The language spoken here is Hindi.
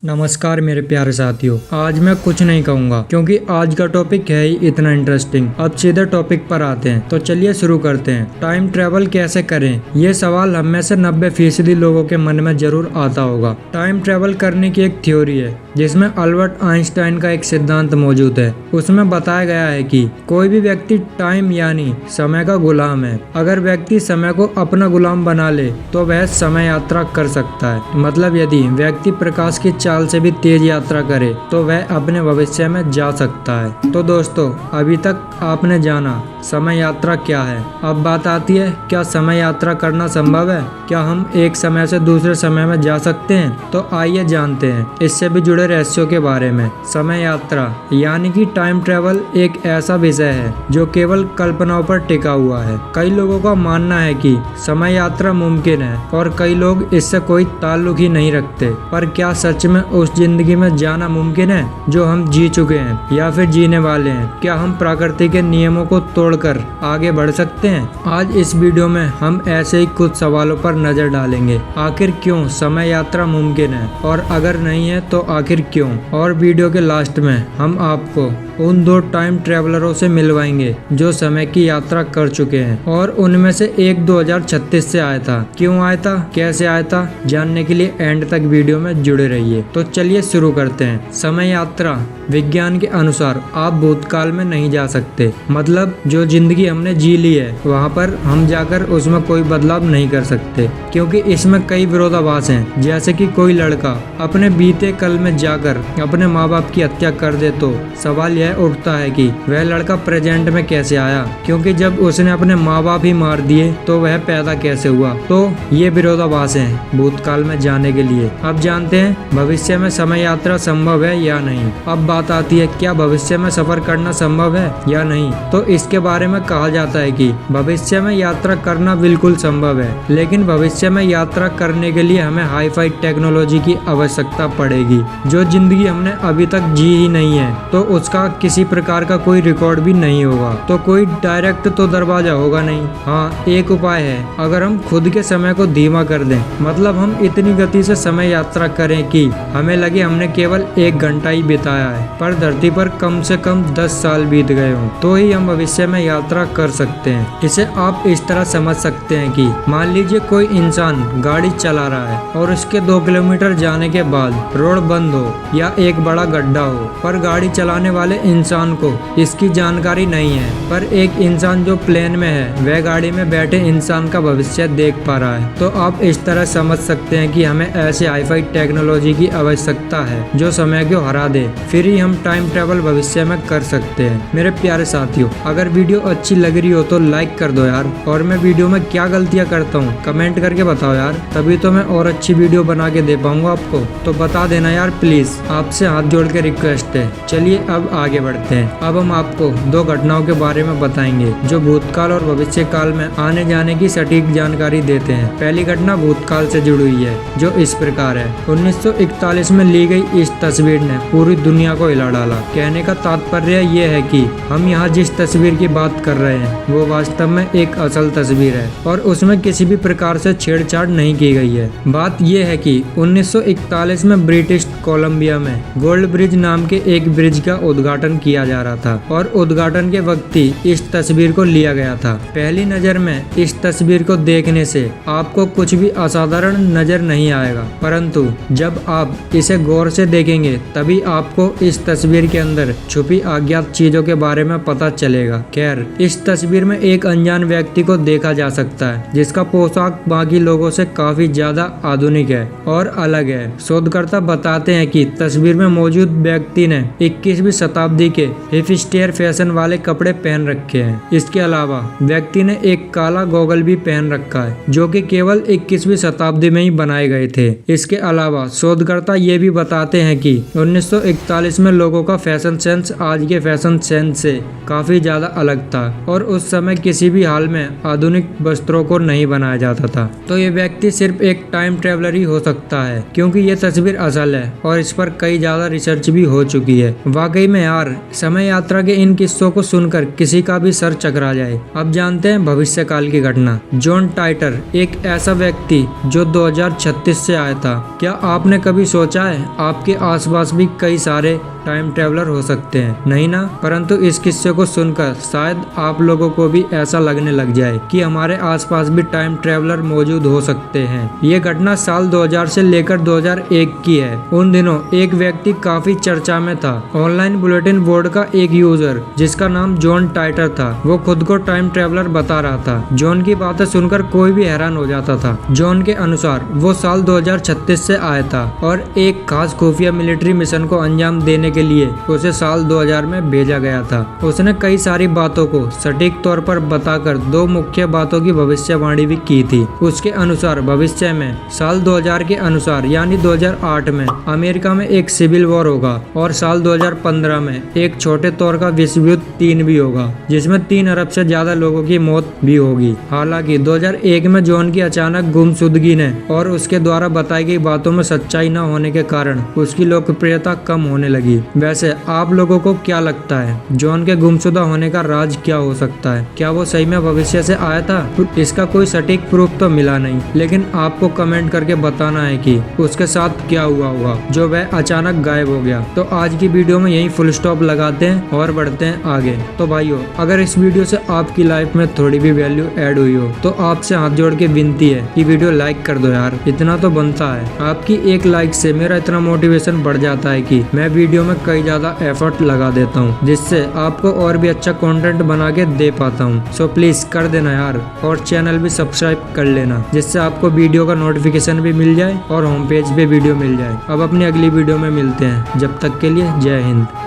नमस्कार मेरे प्यारे साथियों। आज मैं कुछ नहीं कहूँगा क्योंकि आज का टॉपिक है ही इतना इंटरेस्टिंग। अब सीधे टॉपिक पर आते हैं, तो चलिए शुरू करते हैं। टाइम ट्रेवल कैसे करें, ये सवाल हम में से 90% लोगों के मन में जरूर आता होगा। टाइम ट्रेवल करने की एक थ्योरी है जिसमें अल्बर्ट आइंस्टाइन का एक सिद्धांत मौजूद है। उसमें बताया गया है कि कोई भी व्यक्ति टाइम यानी समय का गुलाम है। अगर व्यक्ति समय को अपना गुलाम बना ले तो वह समय यात्रा कर सकता है। मतलब यदि व्यक्ति प्रकाश की चाल से भी तेज यात्रा करे तो वह अपने भविष्य में जा सकता है। तो दोस्तों, अभी तक आपने जाना समय यात्रा क्या है। अब बात आती है, क्या समय यात्रा करना संभव है? क्या हम एक समय से दूसरे समय में जा सकते हैं? तो आइए जानते हैं इससे भी जुड़े रहस्यों के बारे में। समय यात्रा यानी कि टाइम ट्रेवल एक ऐसा विषय है जो केवल कल्पनाओं पर टिका हुआ है। कई लोगों का मानना है कि समय यात्रा मुमकिन है और कई लोग इससे कोई ताल्लुक ही नहीं रखते। पर क्या सच में उस जिंदगी में जाना मुमकिन है जो हम जी चुके हैं या फिर जीने वाले हैं? क्या हम प्रकृति के नियमों को तोड़कर आगे बढ़ सकते हैं? आज इस वीडियो में हम ऐसे ही कुछ सवालों पर नजर डालेंगे। आखिर क्यों समय यात्रा मुमकिन है, और अगर नहीं है तो आखिर क्यों? और वीडियो के लास्ट में हम आपको उन 2 टाइम ट्रेवलरों से मिलवाएंगे जो समय की यात्रा कर चुके हैं, और उनमें से एक 2036 से आया था। क्यों आया था, कैसे आया था, जानने के लिए एंड तक वीडियो में जुड़े रहिए। तो चलिए शुरू करते हैं। समय यात्रा विज्ञान के अनुसार आप भूतकाल में नहीं जा सकते। मतलब जो जिंदगी हमने जी ली है वहाँ पर हम जाकर उसमें कोई बदलाव नहीं कर सकते, क्योंकि इसमें कई विरोधाभास हैं। जैसे कि कोई लड़का अपने बीते कल में जाकर अपने माँ बाप की हत्या कर दे तो सवाल यह उठता है कि वह लड़का प्रेजेंट में कैसे आया, क्योंकि जब उसने अपने माँ बाप ही मार दिए तो वह पैदा कैसे हुआ। तो ये विरोधाभास हैं भूतकाल में जाने के लिए। अब जानते हैं भविष्य में समय यात्रा संभव है या नहीं। अब बात आती है, क्या भविष्य में सफर करना संभव है या नहीं। तो इसके बारे में कहा जाता है कि भविष्य में यात्रा करना बिल्कुल संभव है, लेकिन भविष्य में यात्रा करने के लिए हमें हाई-फाई टेक्नोलॉजी की आवश्यकता पड़ेगी जो जिंदगी हमने अभी तक जी ही नहीं है। तो उसका किसी प्रकार का कोई रिकॉर्ड भी नहीं होगा, तो कोई डायरेक्ट तो दरवाजा होगा नहीं। हाँ, एक उपाय है, अगर हम खुद के समय को धीमा कर दें। मतलब हम इतनी गति से समय यात्रा करें कि हमें लगे हमने केवल 1 घंटा ही बिताया है, पर धरती पर कम से कम 10 साल बीत गए हों, तो ही हम भविष्य में यात्रा कर सकते हैं। इसे आप इस तरह समझ सकते हैं कि मान लीजिए कोई इंसान गाड़ी चला रहा है और उसके 2 किलोमीटर जाने के बाद रोड बंद हो या एक बड़ा गड्ढा हो, पर गाड़ी चलाने वाले इंसान को इसकी जानकारी नहीं है। पर एक इंसान जो प्लेन में है वह गाड़ी में बैठे इंसान का भविष्य देख पा रहा है। तो आप इस तरह समझ सकते हैं कि हमें ऐसे हाई-फाई टेक्नोलॉजी की आवश्यकता है जो समय को हरा दे, फिर ही हम टाइम ट्रेवल भविष्य में कर सकते हैं। मेरे प्यारे साथियों, अगर वीडियो अच्छी लग रही हो तो लाइक कर दो यार, और मैं वीडियो में क्या गलतियां करता हूँ कमेंट करके बताओ यार, तभी तो मैं और अच्छी वीडियो बना के दे पाऊंगा आपको। तो बता देना यार प्लीज, आपसे हाथ जोड़ के रिक्वेस्ट है। चलिए अब आगे बढ़ते हैं। अब हम आपको 2 घटनाओं के बारे में बताएंगे जो भूतकाल और भविष्य काल में आने जाने की सटीक जानकारी देते हैं। पहली घटना भूतकाल से जुड़ी हुई है जो इस प्रकार है। 1941 में ली गई इस तस्वीर ने पूरी दुनिया को हिला डाला। कहने का तात्पर्य ये है कि हम यहाँ जिस तस्वीर की बात कर रहे हैं वो वास्तव में एक असल तस्वीर है और उसमें किसी भी प्रकार से छेड़छाड़ नहीं की गई है। बात ये है कि 1941 में ब्रिटिश कोलंबिया में गोल्ड ब्रिज नाम के एक ब्रिज का उद्घाटन किया जा रहा था, और उद्घाटन के वक्त ही इस तस्वीर को लिया गया था। पहली नजर में इस तस्वीर को देखने से आपको कुछ भी असाधारण नजर नहीं आएगा, परंतु जब आप इसे गौर से देखेंगे तभी आपको इस तस्वीर के अंदर छुपी अज्ञात चीजों के बारे में पता चलेगा। खैर, इस तस्वीर में एक अनजान व्यक्ति को देखा जा सकता है जिसका पोशाक बाकी लोगों से काफी ज्यादा आधुनिक है और अलग है। शोधकर्ता बताते हैं कि तस्वीर में मौजूद व्यक्ति ने 21वीं शताब्दी के हिपस्टर फैशन वाले कपड़े पहन रखे हैं। इसके अलावा व्यक्ति ने एक काला गॉगल भी पहन रखा है जो कि केवल 21वीं शताब्दी में ही बनाए गए थे। इसके अलावा शोधकर्ता ये भी बताते हैं कि 1941 में लोगों का फैशन सेंस आज के फैशन सेंस से काफी ज्यादा अलग था, और उस समय किसी भी हाल में आधुनिक वस्त्रों को नहीं बनाया जाता था। तो ये व्यक्ति सिर्फ एक टाइम ट्रेवलर ही हो सकता है, क्योंकि ये तस्वीर असल है और इस पर कई ज्यादा रिसर्च भी हो चुकी है। वाकई में यार, समय यात्रा के इन किस्सों को सुनकर किसी का भी सर चकरा जाए। अब जानते हैं भविष्य काल की घटना। जॉन टाइटर एक ऐसा व्यक्ति जो 2036 से आया था। क्या आपने कभी सोचा है आपके आसपास भी कई सारे टाइम ट्रेवलर हो सकते हैं? नहीं ना? परंतु इस किस्से को सुनकर शायद आप लोगों को भी ऐसा लगने लग जाए कि हमारे आसपास भी टाइम ट्रेवलर मौजूद हो सकते हैं। ये घटना साल 2000 से लेकर 2001 की है। उन दिनों एक व्यक्ति काफी चर्चा में था, ऑनलाइन बुलेटिन बोर्ड का एक यूजर जिसका नाम जॉन टाइटर था। वो खुद को टाइम ट्रेवलर बता रहा था। जॉन की बातें सुनकर कोई भी हैरान हो जाता था। जॉन के अनुसार वो साल 2036 से आया था और एक खास खुफिया मिलिट्री मिशन को अंजाम देने के लिए उसे साल 2000 में भेजा गया था। उसने कई सारी बातों को सटीक तौर पर बताकर दो मुख्य बातों की भविष्यवाणी भी की थी। उसके अनुसार भविष्य में साल 2000 के अनुसार यानी 2008 में अमेरिका में एक सिविल वॉर होगा और साल 2015 में एक छोटे तौर का विश्व युद्ध 3 भी होगा, जिसमें 3 अरब से ज्यादा लोगों की मौत भी होगी। हालांकि 2001 में जॉन की अचानक गुमशुदगी ने और उसके द्वारा बताई गई बातों में सच्चाई न होने के कारण उसकी लोकप्रियता कम होने लगी। वैसे आप लोगों को क्या लगता है, जॉन के गुमशुदा होने का राज क्या हो सकता है? क्या वो सही में भविष्य से आया था? इसका कोई सटीक प्रूफ तो मिला नहीं, लेकिन आपको कमेंट करके बताना है कि उसके साथ क्या हुआ होगा जो वह अचानक गायब हो गया। तो आज की वीडियो में यही फुल स्टॉप लगाते हैं और बढ़ते हैं आगे। तो भाइयों, अगर इस वीडियो से आपकी लाइफ में थोड़ी भी वैल्यू ऐड हुई हो तो आपसे हाथ जोड़ के विनती है कि वीडियो लाइक कर दो यार, इतना तो बनता है। आपकी एक लाइक से मेरा इतना मोटिवेशन बढ़ जाता है कि मैं वीडियो में कई ज्यादा एफर्ट लगा देता हूँ, जिससे आपको और भी अच्छा कंटेंट बना के दे पाता हूँ। सो प्लीज कर देना यार, और चैनल भी सब्सक्राइब कर लेना, जिससे आपको वीडियो का नोटिफिकेशन भी मिल जाए और होम पेज पे वीडियो मिल जाए। अब अपनी अगली वीडियो में मिलते हैं, जब तक के लिए जय हिंद।